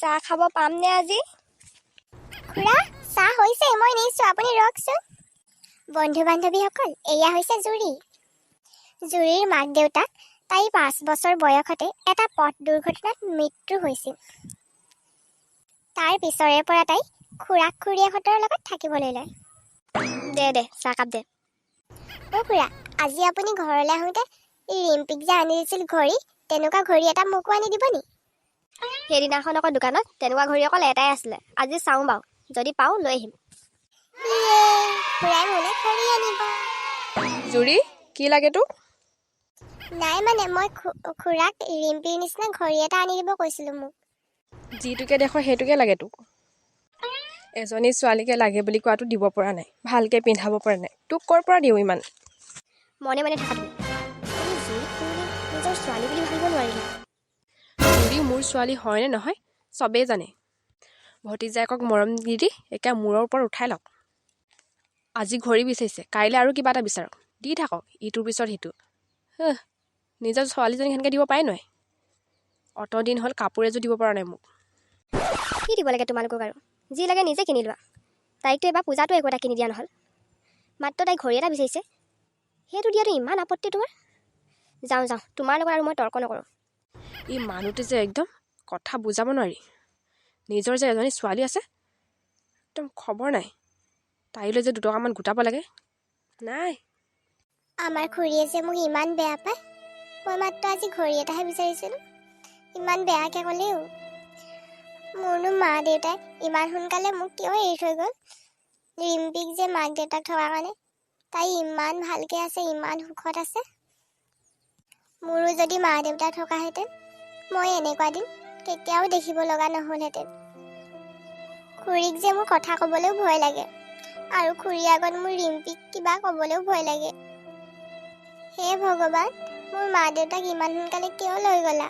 চাহ খাব পামনে আজি? খুৰা চাহ হৈছে, মই নিছো, আপুনি ৰখচোন। বন্ধু বান্ধৱীসকল, এয়া হৈছে জুৰি। জুৰিৰ মাক দেউতাক তাইৰ 5 বছৰ বয়সতে এটা পথ দুৰ্ঘটনাত মৃত্যু হৈছিল। তাৰ পিছৰে পৰা তাই খুৰাক খুৰীয়েকহঁতৰ লগত থাকিবলৈ লয়। দে চাহকাপ দে। অ' খুৰা, আজি আপুনি ঘৰলৈ আহোঁতে ৰিম্পিক যে আনি দিছিল ঘড়ী, তেনেকুৱা ঘড়ী এটা মোকো আনি দিব নি? সেইদিনাখন আকৌ দোকানত তেনেকুৱা ঘড়ী অকল এটাই আছিলে। আজি চাওঁ বাৰু, যদি পাওঁ লৈ আহিম। খুৰাই মোলৈ ঘড়ী আনিব। জুৰি, কি লাগে তোক? নাই মানে মই খুৰাক ৰিম্পিৰ নিচিনা ঘড়ী এটা আনি দিব কৈছিলোঁ মোক। যিটোকে দেখো সেইটোকে লাগে তোক? এজনী ছোৱালীকে লাগে বুলি কোৱাটো দিব পৰা নাই, ভালকৈ পিন্ধাব পৰা নাই, তোক ক'ৰ পৰা দিওঁ ইমান? মনে মনে থাকা তুমি। জুৰিক নিজৰ ছোৱালী বুলি ভাবিব নোৱাৰিলে। জুৰি মোৰ ছোৱালী হয়নে নহয় চবেই জানে। ভতিজাকক মৰম দি একে মূৰৰ ওপৰত উঠাই লওক। আজি ঘড়ী বিচাৰিছে, কাইলৈ আৰু কিবা এটা বিচাৰক, দি থাকক ইটোৰ পিছত সিটো। নিজৰ ছোৱালীজনীক সেনেকৈ দিব পাৰে নহয়। অত দিন হ'ল কাপোৰ এযোৰ দিব পৰা নাই মোক। কি দিব লাগে তোমালোকক আৰু? যি লাগে নিজে কিনি লোৱা। তাইকতো এবাৰ পূজাতো একো এটা কিনি দিয়া নহ'ল, মাত্ৰ তাইক ঘড়ী এটা বিচাৰিছে, সেইটো দিয়াটো ইমান আপত্তি তোমাৰ? যাওঁ তোমাৰ লগত আৰু মই তৰ্ক নকৰোঁ। এই মানুহটো যে একদম কথা বুজাব নোৱাৰি। নিজৰ যে এজনী ছোৱালী আছে একদম খবৰ নাই, তাইলৈ যে 2 টকামান গোটাব লাগে নাই। আমাৰ খুৰীয়ে যে মোক ইমান বেয়া পায়। মই মাত্ৰ আজি ঘড়ী এটাহে বিচাৰিছিলোঁ, ইমান বেয়াকৈ ক'লেও। মোৰনো মা দেউতাই ইমান সোনকালে মোক কিয় এৰি থৈ গ'ল? ৰিম্পিক যে মাক দেউতাক থকাৰ কাৰণে তাই ইমান ভালকৈ আছে, ইমান সুখত আছে। মোৰো যদি মা দেউতা থকাহেঁতেন মই এনেকুৱা দিন কেতিয়াও দেখিব লগা নহ'লহেঁতেন। খুৰীক যে মোৰ কথা ক'বলৈও ভয় লাগে, আৰু খুৰীৰ আগত মোৰ ৰিম্পিক কিবা ক'বলৈও ভয় লাগে। হে ভগৱান, মোৰ মা দেউতাক ইমান সোনকালে কিয় লৈ গ'লা?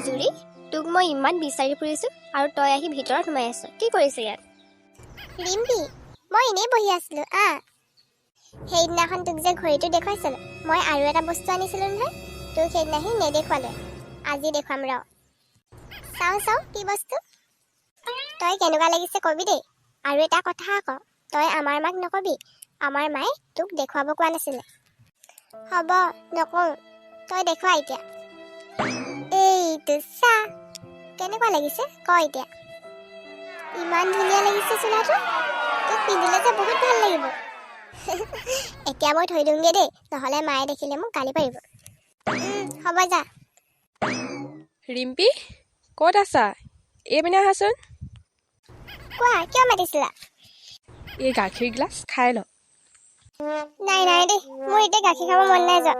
জুৰি, তোক মই ইমান বিচাৰি ফুৰিছোঁ আৰু তই আহি ভিতৰত সোমাই আছ। কি কৰিছ ইয়াত? ৰিম্পি, মই এনেই বহি আছিলোঁ। সেইদিনাখন তোক যে ঘড়ীটো দেখুৱাইছিলোঁ, মই আৰু এটা বস্তু আনিছিলোঁ নহয়, তোক সেইদিনাহি নেদেখুৱালৈ। আজি দেখুৱাম ৰ। চাওঁ কি বস্তু। তই কেনেকুৱা লাগিছে কবি দেই। আৰু এটা কথা আকৌ, তই আমাৰ মাক নকবি, আমাৰ মায়ে তোক দেখুৱাব কোৱা নাছিলে। হ'ব, নকওঁ, তই দেখুৱা এতিয়া। এইটো চা, কেনেকুৱা লাগিছে ক এতিয়া। ইমান ধুনীয়া লাগিছে চোলাটো, তোক পিন্ধিলে যে বহুত ভাল লাগিব। এতিয়া মই থৈ দিওঁগে দেই, নহ'লে মায়ে দেখিলে মোক গালি পাৰিব। হ'ব যা। ৰিম্পি, ক'ত আছা? এইপিনে আহাচোন। কোৱা, কিয় মাতিছিলা? এই গাখীৰ গিলাচ খাই ল। নাই দেই, মোৰ এতিয়া গাখীৰ খাব মন নাই যোৱা।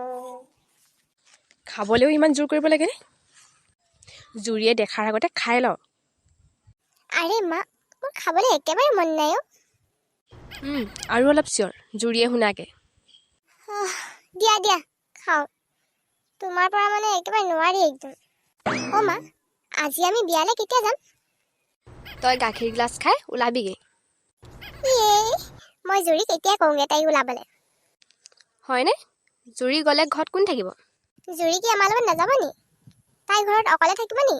খাবলৈও ইমান জোৰ কৰিব লাগেনে? জুৰিয়ে দেখাৰ আগতে খাই ল। আৰে মা, মোৰ খাবলৈ একেবাৰে মন নাই অ'। আৰু অলপ চিঞৰ, জুৰিয়ে শুনাকে। দিয়া খাওঁ। তোমাৰ পৰা মানে একেবাৰে নোৱাৰি একদম। অ' মা, আজি আমি বিয়ালৈ কেতিয়া যাম? তই গাখীৰ গিলাচ খাই ওলাবিগৈ। মই জুৰিক এতিয়াই কওঁগে তাইক ওলাবলৈ। হয়নে? জুৰি গ'লে ঘৰত কোন থাকিব? জুৰি কি আমাৰ লগত নাযাব নি? তাই ঘৰত অকলে থাকিব নি?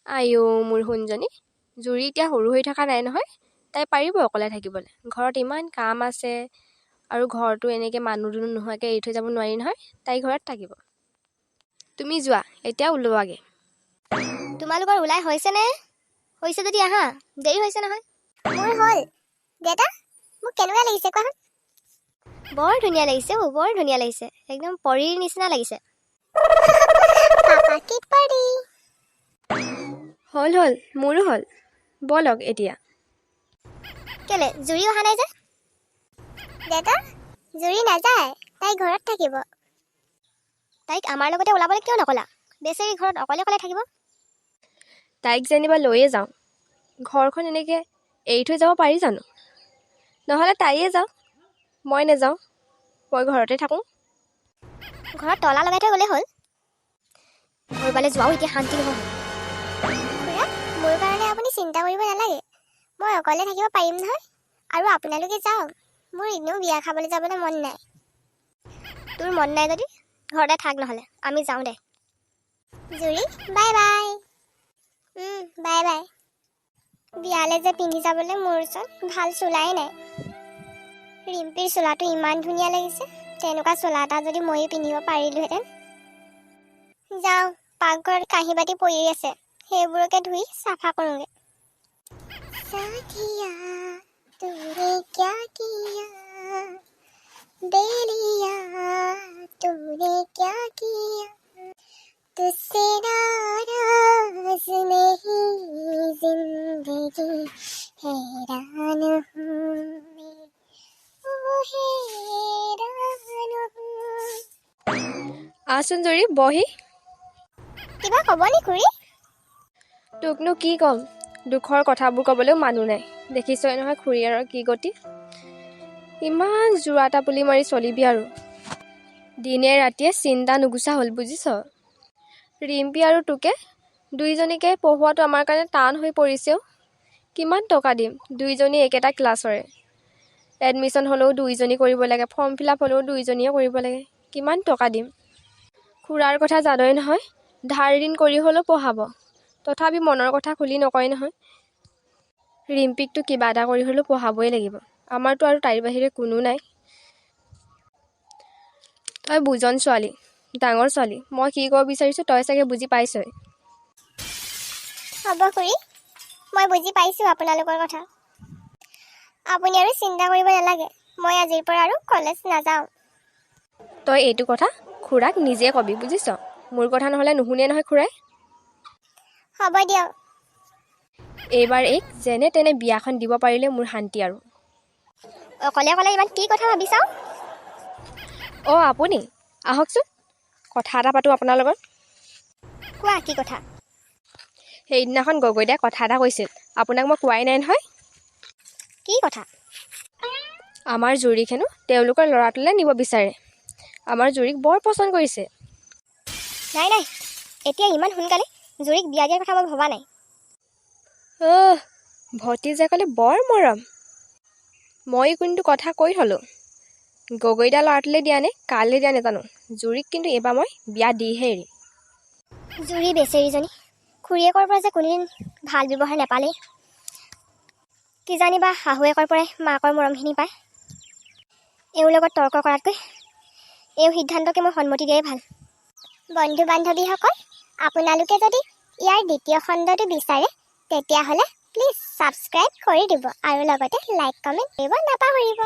আইঅ' মোৰ সোণজনী, জুৰি এতিয়া সৰু হৈ থকা নাই নহয়, তাই পাৰিব অকলে থাকিবলৈ। ঘৰত ইমান কাম আছে, আৰু ঘৰটো এনেকৈ মানুহ দুনুহ নোহোৱাকৈ এৰি থৈ যাব নোৱাৰি নহয়, তাই ঘৰত থাকিব। তুমি যোৱা, এতিয়া ওলোৱাগৈ। তোমালোকৰ ওলাই হৈছেনে? হৈছে যদি আহা, দেৰি হৈছে নহয়। মোৰ হ'ল। দেউতা, মোক কেনেকুৱা লাগিছে কোৱাচোন? বৰ ধুনীয়া লাগিছে বৰ ধুনীয়া লাগিছে, একদম পৰীৰ নিচিনা লাগিছে। পাপা কি পৰী। হ'ল মোৰো হ'ল, ব'লক এতিয়া। কেলে, জুৰি অহা নাই যে? দেউতা, জুৰি নাযায়, তাই ঘৰত থাকিব। তাইক আমাৰ লগতে ওলাবলৈ কিয় নক'লা? বেচেৰি ঘৰত অকলে থাকিব। তাইক যেনিবা লৈয়ে যাওঁ, ঘৰখন এনেকৈ এৰি থৈ যাব পাৰি জানো? নহ'লে তাইয়ে যাওক, মই নাযাওঁ, মই ঘৰতে থাকোঁ। ঘৰত তলা লগাই থৈ গ'লেই হ'ল। ঘৰবালৈ যোৱাও এতিয়া শান্তি নহয়। খুৰা, মোৰ কাৰণে আপুনি চিন্তা কৰিব নালাগে, মই অকলে থাকিব পাৰিম নহয়। আৰু আপোনালোকে যাওক, মোৰ এনেও বিয়া খাবলৈ যাবলৈ মন নাই। তোৰ মন নাই যদি ঘৰতে থাক, নহ'লে আমি যাওঁ দে। জুৰি, বাই বাই। বিয়ালৈ যে পিন্ধি যাবলৈ মোৰ ওচৰত ভাল চোলাই নাই। ৰিম্পীৰ চোলাটো ইমান ধুনীয়া লাগিছে, তেনেকুৱা চোলা এটা যদি ময়ো পিন্ধিব পাৰিলোহেঁতেন। যাওঁ, পাকঘৰত কাঁহী বাতি পৰি আছে, সেইবোৰকে ধুই চাফা কৰোঁগৈ। साथिया तूने क्या किया, बेलिया तूने क्या किया, तुझसे नाराज नहीं जिंदगी, हैरान हूँ मैं, ओ हैरान हूँ। আহচোন জুৰি বহি। কিবা ক'ব নি খুৰী? তোকনো কি ক'ম, দুখৰ কথাবোৰ ক'বলৈও মানুহ নাই। দেখিছই নহয় খুৰীয়াৰৰ কি গতি। ইমান জোৰা টাপুলি মাৰি চলিবি আৰু। দিনে ৰাতিয়ে চিন্তা নুগুচা হ'ল বুজিছ। ৰিম্পী আৰু তোকে দুইজনীকে পঢ়োৱাটো আমাৰ কাৰণে টান হৈ পৰিছেও। কিমান টকা দিম, দুইজনী একেটা ক্লাছৰে। এডমিশ্যন হ'লেও দুইজনী কৰিব লাগে, ফৰ্ম ফিল আপ হ'লেও দুইজনীয়ে কৰিব লাগে। কিমান টকা দিম। খুৰাৰ কথা জানই নহয়, ধাৰ ঋণ কৰি হ'লেও পঢ়াব। তথাপি মনৰ কথা খুলি নকয় নহয়। ৰিম্পীকটো কিবা এটা কৰি হ'লেও পঢ়াবই লাগিব। আমাৰতো আৰু তাইৰ বাহিৰে কোনো নাই। তই বুজন ছোৱালী, ডাঙৰ ছোৱালী। মই কি ক'ব বিচাৰিছোঁ তই চাগে বুজি পাইছই। হ'ব খুৰী, মই বুজি পাইছোঁ আপোনালোকৰ কথা। আপুনি আৰু চিন্তা কৰিব নালাগে, মই আজিৰ পৰা আৰু কলেজ নাযাওঁ। তই এইটো কথা খুৰাক নিজে কবি বুজিছ। মোৰ কথা নহ'লে নুশুনে নহয় খুৰাই। হ'ব দিয়ক। এইবাৰ এইক যেনে তেনে বিয়াখন দিব পাৰিলে মোৰ শান্তি আৰু। অকলে অকলে ইমান কি কথা ভাবিছাও? অঁ আপুনি আহকচোন, কথা এটা পাতোঁ আপোনাৰ লগত। কোৱা, কি কথা? সেইদিনাখন গগৈদাই কথা এটা কৈছিল, আপোনাক মই কোৱাই নাই নহয়। কি কথা? আমাৰ জুৰিক হেনো তেওঁলোকৰ ল'ৰাটোলৈ নিব বিচাৰে। আমাৰ জুৰিক বৰ পচন্দ কৰিছে। নাই নাই, এতিয়া ইমান সোনকালে জুৰিক বিয়া দিয়াৰ কথা মই ভবা নাই। ভতিজাকলে বৰ মৰম। মই কিন্তু কথা কৈ থলোঁ, গগৈদা ল'ৰাটোলৈ দিয়া নে কালৈ দিয়া নাজানো, জুৰিক কিন্তু এইবাৰ মই বিয়া দিহে এৰিম। জুৰি বেচেৰীজনী খুৰীয়েকৰ পৰা যে কোনোদিন ভাল ব্যৱহাৰ নাপালেই। কিজানিবা শাহুৱেকৰ পৰাই মাকৰ মৰমখিনি পায়। এওঁৰ লগত তৰ্ক কৰাতকৈ এওঁ সিদ্ধান্তকে মই সন্মতি দিয়াই ভাল। বন্ধু বান্ধৱীসকল, আপোনালোকে যদি ইয়াৰ দ্বিতীয় খণ্ডটো বিচাৰে তেতিয়াহ'লে প্লিজ ছাবস্ক্ৰাইব কৰি দিব আৰু লগতে লাইক কমেণ্ট কৰিব নাপাহৰিব।